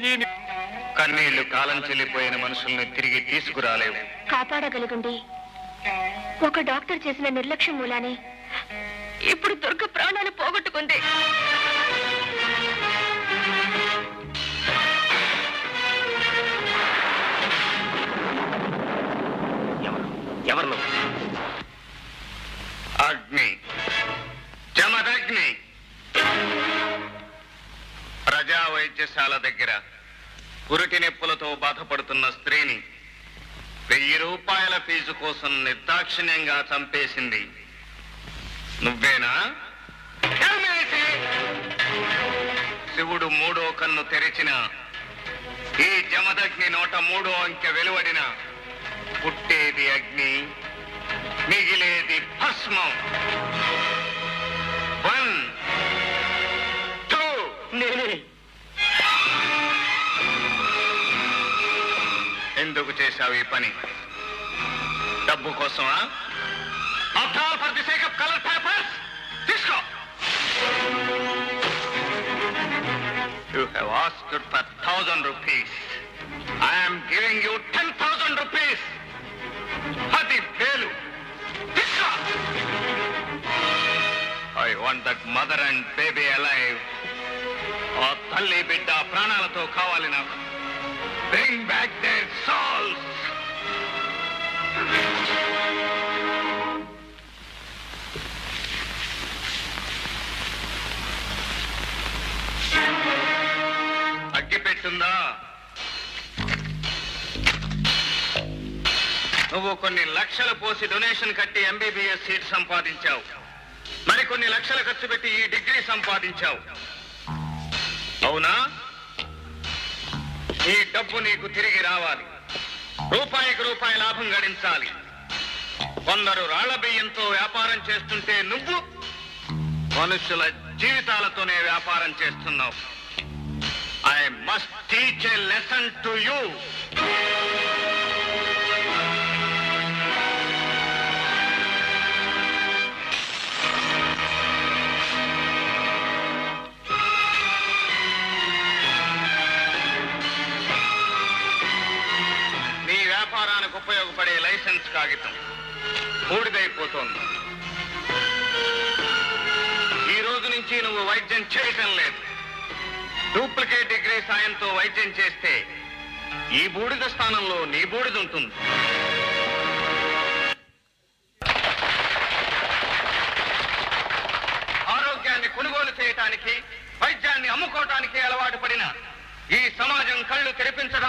దీని కన్నీళ్లు కాలం చెల్లిపోయిన మనుషుల్ని తిరిగి తీసుకురాలేవు. కాపాడగలిగింది ఒక డాక్టర్ చేసిన నిర్లక్ష్యం మూలానే ఇప్పుడు దుర్గ ప్రాణాలు పోగొట్టుకుంది. ఎవరు? అగ్ని, జమదగ్ని. ప్రజా వైద్యశాల దగ్గర పురిటి నొప్పులతో బాధపడుతున్న స్త్రీని 1000 రూపాయల ఫీజు కోసం నిర్దాక్షిణ్యంగా చంపేసింది నువ్వేనా? శివుడు 3వ కన్ను తెరిచిన ఈ జమదగ్ని నోట 3వ అంకె వెలువడిన పుట్టేది అగ్ని, మిగిలేది భస్మం. 1 2 నేనే. ఎందుకు చేశావు ఈ పని? డబ్బు కోసమా? All for the sake of colour papers. తీసుకో. You have asked for 1000 rupees. I am giving you 10,000 rupees. 10,000. తీసుకో. I want that mother and baby alive. ఆ తల్లి బిడ్డ ప్రాణాలతో కావాలి నాకు. Bring back their souls. అగ్గిపెట్టుందా? నువ్వు కొన్ని లక్షలు పోసి డొనేషన్ కట్టి MBBS సీట్ సంపాదించావు. మరికొన్ని లక్షలు ఖర్చు పెట్టి ఈ డిగ్రీ సంపాదించావు. అవునా? ఈ డబ్బు నీకు తిరిగి రావాలి. రూపాయికి రూపాయి లాభం గడించాలి. కొందరు రాళ్ల బియ్యంతో వ్యాపారం చేస్తుంటే నువ్వు మనుషుల జీవితాలతోనే వ్యాపారం చేస్తున్నావు. I must teach a lesson to you. వ్యాపారానికి ఉపయోగపడే లైసెన్స్ కాగితం బూడిదైపోతోంది. ఈ రోజు నుంచి నువ్వు వైద్యం చేయటం లేదు. డూప్లికేట్ డిగ్రీ సాయంతో వైద్యం చేస్తే ఈ బూడిద స్థానంలో నీ బూడిద ఉంటుంది. ఆరోగ్యాన్ని కొనుగోలు చేయటానికి, వైద్యాన్ని అమ్ముకోవటానికి అలవాటు పడిన ఈ సమాజం కళ్ళు తెరిపించడం